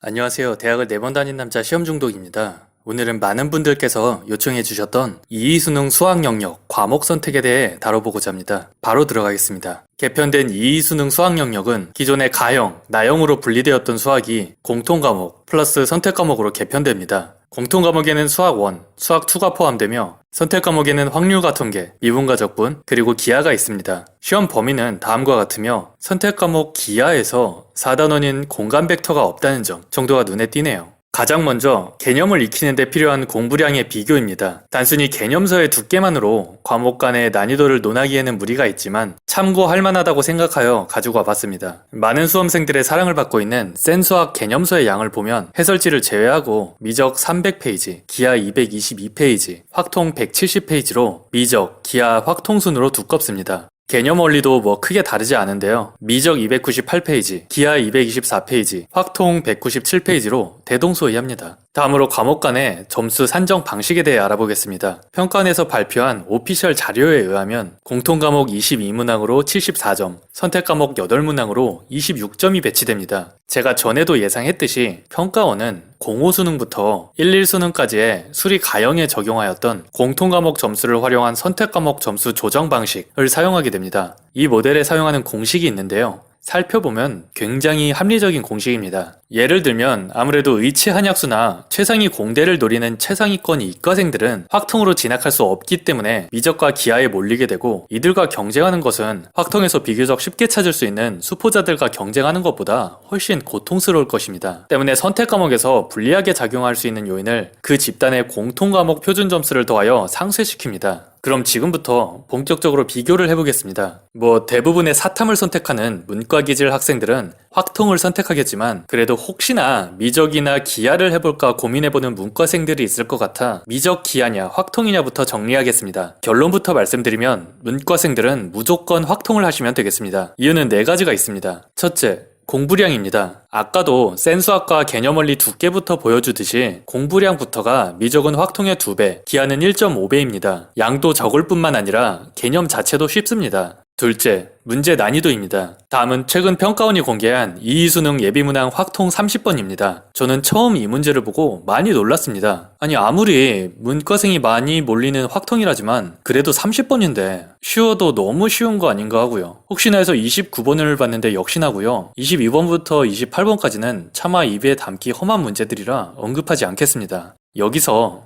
안녕하세요. 대학을 4번 다닌 남자 시험 중독입니다. 오늘은 많은 분들께서 요청해 주셨던 이의수능 수학 영역 과목 선택에 대해 다뤄보고자 합니다. 바로 들어가겠습니다. 개편된 이의수능 수학 영역은 기존의 가형, 나형으로 분리되었던 수학이 공통과목 플러스 선택과목으로 개편됩니다. 공통과목에는 수학 1, 수학 2가 포함되며 선택과목에는 확률과 통계, 미분과 적분, 그리고 기하가 있습니다. 시험 범위는 다음과 같으며 선택과목 기하에서 4단원인 공간 벡터가 없다는 점 정도가 눈에 띄네요. 가장 먼저 개념을 익히는 데 필요한 공부량의 비교입니다. 단순히 개념서의 두께만으로 과목 간의 난이도를 논하기에는 무리가 있지만 참고할 만하다고 생각하여 가지고 와봤습니다. 많은 수험생들의 사랑을 받고 있는 센 수학 개념서의 양을 보면 해설지를 제외하고 미적 300페이지, 기하 222페이지, 확통 170페이지로 미적, 기하, 확통 순으로 두껍습니다. 개념 원리도 뭐 크게 다르지 않은데요. 미적 298페이지, 기하 224페이지, 확통 197페이지로 대동소이합니다. 다음으로 과목 간의 점수 산정 방식에 대해 알아보겠습니다. 평가원에서 발표한 오피셜 자료에 의하면 공통과목 22문항으로 74점, 선택과목 8문항으로 26점이 배치됩니다. 제가 전에도 예상했듯이 평가원은 05수능부터 11수능까지의 수리 가형에 적용하였던 공통과목 점수를 활용한 선택과목 점수 조정 방식을 사용하게 됩니다. 이 모델에 사용하는 공식이 있는데요. 살펴보면 굉장히 합리적인 공식입니다. 예를 들면 아무래도 의치 한약수나 최상위 공대를 노리는 최상위권 이과생들은 확통으로 진학할 수 없기 때문에 미적과 기하에 몰리게 되고, 이들과 경쟁하는 것은 확통에서 비교적 쉽게 찾을 수 있는 수포자들과 경쟁하는 것보다 훨씬 고통스러울 것입니다. 때문에 선택과목에서 불리하게 작용할 수 있는 요인을 그 집단의 공통과목 표준 점수를 더하여 상쇄시킵니다. 그럼 지금부터 본격적으로 비교를 해보겠습니다. 대부분의 사탐을 선택하는 문과기질 학생들은 확통을 선택하겠지만, 그래도 혹시나 미적이나 기하를 해볼까 고민해보는 문과생들이 있을 것 같아 미적 기하냐 확통이냐부터 정리하겠습니다. 결론부터 말씀드리면 문과생들은 무조건 확통을 하시면 되겠습니다. 이유는 4가지가 있습니다. 첫째, 공부량입니다. 아까도 센 수학과 개념원리 두께부터 보여주듯이 공부량부터가 미적은 확통의 2배, 기하는 1.5배입니다. 양도 적을 뿐만 아니라 개념 자체도 쉽습니다. 둘째, 문제 난이도입니다. 다음은 최근 평가원이 공개한 이의수능 예비문항 확통 30번입니다. 저는 처음 이 문제를 보고 많이 놀랐습니다. 아니, 아무리 문과생이 많이 몰리는 확통이라지만 그래도 30번인데 쉬워도 너무 쉬운 거 아닌가 하고요. 혹시나 해서 29번을 봤는데 역시나고요. 22번부터 28번까지는 차마 입에 담기 험한 문제들이라 언급하지 않겠습니다. 여기서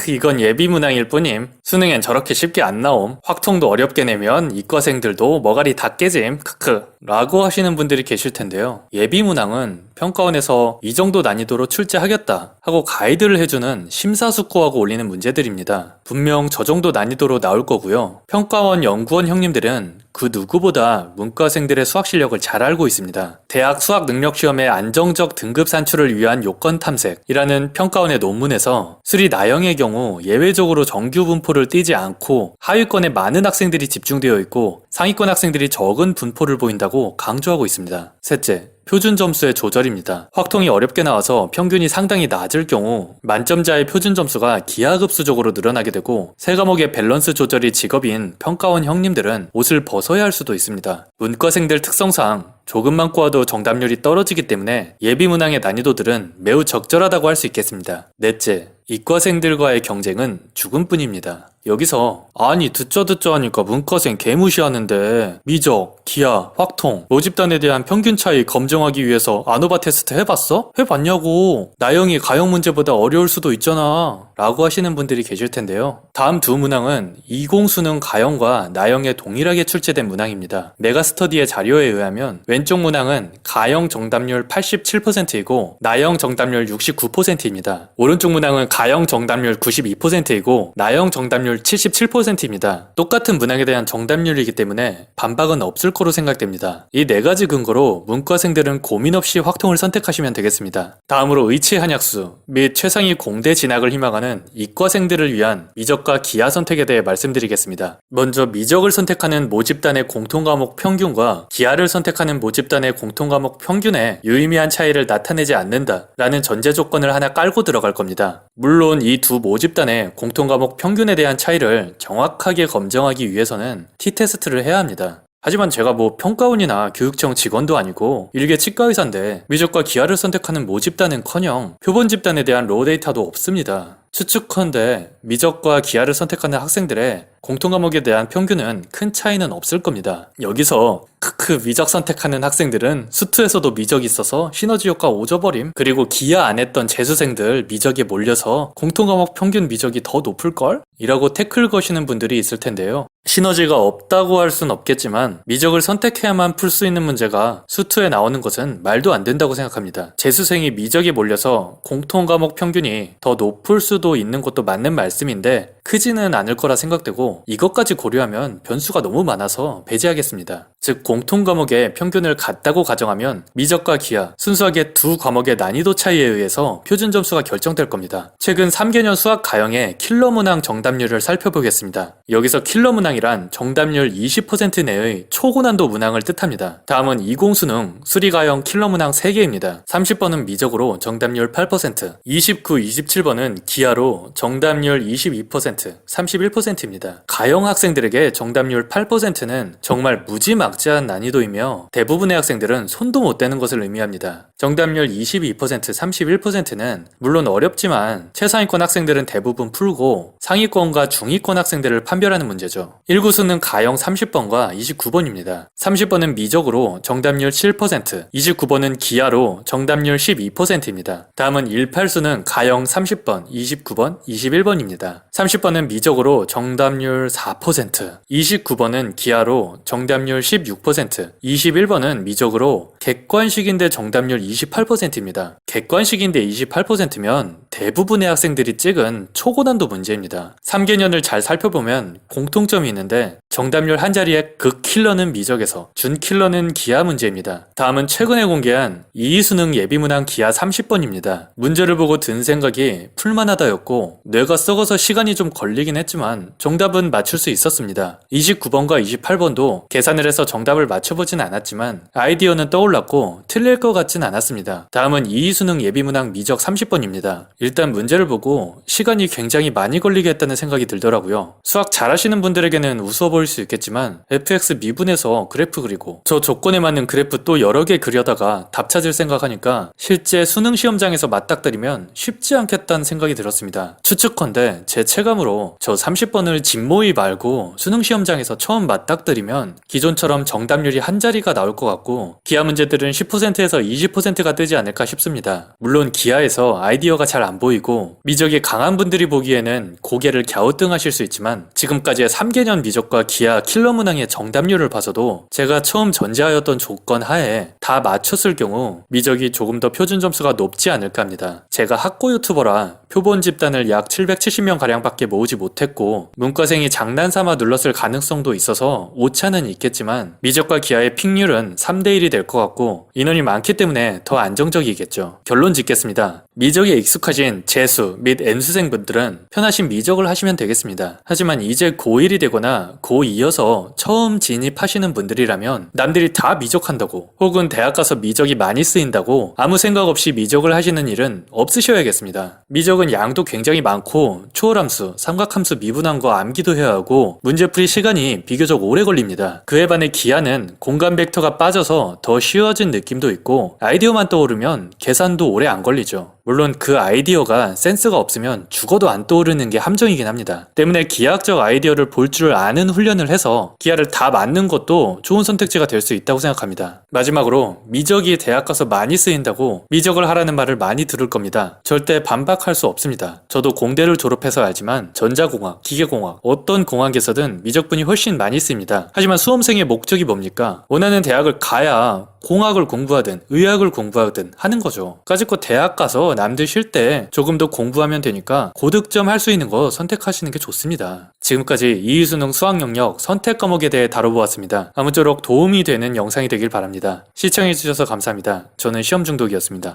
이건 예비문항일 뿐임, 수능엔 저렇게 쉽게 안 나옴, 확통도 어렵게 내면 이과생들도 머가리 다 깨짐 라고 하시는 분들이 계실 텐데요. 예비문항은 평가원에서 이 정도 난이도로 출제하겠다 하고 가이드를 해주는 심사숙고하고 올리는 문제들입니다. 분명 저 정도 난이도로 나올 거고요. 평가원 연구원 형님들은 그 누구보다 문과생들의 수학 실력을 잘 알고 있습니다. 대학 수학능력시험의 안정적 등급 산출을 위한 요건 탐색이라는 평가원의 논문에서 수리 나형의 경우 예외적으로 정규 분포를 띄지 않고 하위권에 많은 학생들이 집중되어 있고 상위권 학생들이 적은 분포를 보인다고 강조하고 있습니다. 셋째, 표준 점수의 조절입니다. 확통이 어렵게 나와서 평균이 상당히 낮을 경우 만점자의 표준 점수가 기하급수적으로 늘어나게 되고, 세 과목의 밸런스 조절이 직업인 평가원 형님들은 옷을 벗어야 할 수도 있습니다. 문과생들 특성상 조금만 꼬아도 정답률이 떨어지기 때문에 예비문항의 난이도들은 매우 적절하다고 할 수 있겠습니다. 넷째, 이과생들과의 경쟁은 죽음뿐입니다. 여기서 아니 듣자 하니까 문과생 개무시하는데 미적, 기하, 확통, 모집단에 대한 평균 차이 검증하기 위해서 아노바 테스트 해봤어? 해봤냐고. 나형이 가형 문제보다 어려울 수도 있잖아 라고 하시는 분들이 계실 텐데요. 다음 두 문항은 20수능 가형과 나형에 동일하게 출제된 문항입니다. 메가스터디의 자료에 의하면 왼쪽 문항은 가형 정답률 87%이고 나형 정답률 69%입니다. 오른쪽 문항은 가형 정답률 92%이고 나형 정답률 77%입니다. 똑같은 문항에 대한 정답률이기 때문에 반박은 없을 거로 생각됩니다. 이 4가지 근거로 문과생들은 고민 없이 확통을 선택하시면 되겠습니다. 다음으로 의치 한약수 및 최상위 공대 진학을 희망하는 이과생들을 위한 미적과 기하 선택에 대해 말씀드리겠습니다. 먼저 미적을 선택하는 모집단의 공통과목 평균과 기하를 선택하는 모집단의 공통과목 평균에 유의미한 차이를 나타내지 않는다 라는 전제 조건을 하나 깔고 들어갈 겁니다. 물론 이 두 모집단의 공통과목 평균에 대한 차이를 정확하게 검증하기 위해서는 T테스트를 해야 합니다. 하지만 제가 뭐 평가원이나 교육청 직원도 아니고 일개 치과의사인데 미적과 기하를 선택하는 모집단은커녕 표본 집단에 대한 로우 데이터도 없습니다. 추측컨대 미적과 기하를 선택하는 학생들의 공통 과목에 대한 평균은 큰 차이는 없을 겁니다. 여기서 크크 미적 선택하는 학생들은 수투에서도 미적이 있어서 시너지 효과 오져버림, 그리고 기하 안 했던 재수생들 미적에 몰려서 공통 과목 평균 미적이 더 높을걸? 이라고 태클 거시는 분들이 있을 텐데요. 시너지가 없다고 할 순 없겠지만 미적을 선택해야만 풀 수 있는 문제가 수투에 나오는 것은 말도 안 된다고 생각합니다. 재수생이 미적에 몰려서 공통 과목 평균이 더 높을 수도 있는 것도 맞는 말씀인데 크지는 않을 거라 생각되고 이것까지 고려하면 변수가 너무 많아서 배제하겠습니다. 즉 공통 과목의 평균을 같다고 가정하면 미적과 기하 순수하게 두 과목의 난이도 차이에 의해서 표준 점수가 결정될 겁니다. 최근 3개년 수학 가형의 킬러 문항 정답률을 살펴보겠습니다. 여기서 킬러 문항이란 정답률 20% 내의 초고난도 문항을 뜻합니다. 다음은 20수능 수리가형 킬러 문항 3개입니다. 30번은 미적으로 정답률 8%, 29, 27번은 기하로 정답률 22%, 31%입니다. 가형 학생들에게 정답률 8%는 정말 무지막지한 난이도이며 대부분의 학생들은 손도 못 대는 것을 의미합니다. 정답률 22%, 31%는 물론 어렵지만 최상위권 학생들은 대부분 풀고 상위권과 중위권 학생들을 판별하는 문제죠. 1구수는 가형 30번과 29번입니다. 30번은 미적으로 정답률 7%, 29번은 기하로 정답률 12%입니다. 다음은 18수는 가형 30번, 29번, 21번입니다. 30번은 미적으로 정답률 4%, 29번은 기하로 정답률 16%, 21번은 미적으로 객관식인데 정답률 28%입니다. 객관식인데 28%면 대부분의 학생들이 찍은 초고난도 문제입니다. 3개년을 잘 살펴보면 공통점이 있는데 정답률 한 자리의 극킬러는 미적에서 준킬러는 기하 문제입니다. 다음은 최근에 공개한 이수능 예비문항 기하 30번입니다. 문제를 보고 든 생각이 풀만하다였고 뇌가 썩어서 시간이 좀 걸리긴 했지만 정답은 맞출 수 있었습니다. 29번과 28번도 계산을 해서 정답을 맞춰보진 않았지만 아이디어는 떠올랐고 틀릴 것 같진 않았습니다. 다음은 이수능 예비문항 미적 30번입니다. 일단 문제를 보고 시간이 굉장히 많이 걸리겠다는 생각이 들더라고요. 수학 잘하시는 분들에게는 우스워 보일 수 있겠지만 fx 미분해서 그래프 그리고 저 조건에 맞는 그래프 또 여러 개 그려다가 답 찾을 생각하니까 실제 수능 시험장에서 맞닥뜨리면 쉽지 않겠다는 생각이 들었습니다. 추측컨대 제 체감으로 저 30번을 진모의 말고 수능 시험장에서 처음 맞닥뜨리면 기존처럼 정답률이 한 자리가 나올 것 같고 기하 문제들은 10%에서 20%가 뜨지 않을까 싶습니다. 물론 기하에서 아이디어가 잘 안 보이고 미적이 강한 분들이 보기에는 고개를 갸우뚱하실 수 있지만 지금까지의 3개년 미적과 기하 킬러 문항의 정답률을 봐서도 제가 처음 전제하였던 조건 하에 다 맞췄을 경우 미적이 조금 더 표준 점수가 높지 않을까 합니다. 제가 학고 유튜버라 표본 집단을 약 770명 가량밖에 모으지 못했고 문과생이 장난삼아 눌렀을 가능성도 있어서 오차는 있겠지만 미적과 기하의 픽률은 3대1이 될 것 같고 인원이 많기 때문에 더 안정적이겠죠. 결론 짓겠습니다. 미적에 익숙하신 재수 및 N수생분들은 편하신 미적을 하시면 되겠습니다. 하지만 이제 고1이 되거나 고2여서 처음 진입하시는 분들이라면 남들이 다 미적한다고 혹은 대학 가서 미적이 많이 쓰인다고 아무 생각 없이 미적을 하시는 일은 없으셔야겠습니다. 미적은 양도 굉장히 많고 초월함수, 삼각함수 미분한 거 암기도 해야 하고 문제풀이 시간이 비교적 오래 걸립니다. 그에 반해 기하는 공간 벡터가 빠져서 더 쉬워진 느낌도 있고 아이디어만 떠오르면 계산도 오래 안 걸리죠. 물론 그 아이디어가 센스가 없으면 죽어도 안 떠오르는 게 함정이긴 합니다. 때문에 기하학적 아이디어를 볼 줄 아는 훈련을 해서 기하를 다 맞는 것도 좋은 선택지가 될 수 있다고 생각합니다. 마지막으로 미적이 대학 가서 많이 쓰인다고 미적을 하라는 말을 많이 들을 겁니다. 절대 반박할 수 없습니다. 저도 공대를 졸업해서 알지만 전자공학, 기계공학, 어떤 공학에서든 미적분이 훨씬 많이 쓰입니다. 하지만 수험생의 목적이 뭡니까? 원하는 대학을 가야 공학을 공부하든 의학을 공부하든 하는 거죠. 까짓거 대학 가서 남들 쉴 때 조금 더 공부하면 되니까 고득점 할 수 있는 거 선택하시는 게 좋습니다. 지금까지 이수능 수학 영역 선택 과목에 대해 다뤄보았습니다. 아무쪼록 도움이 되는 영상이 되길 바랍니다. 시청해주셔서 감사합니다. 저는 시험 중독이었습니다.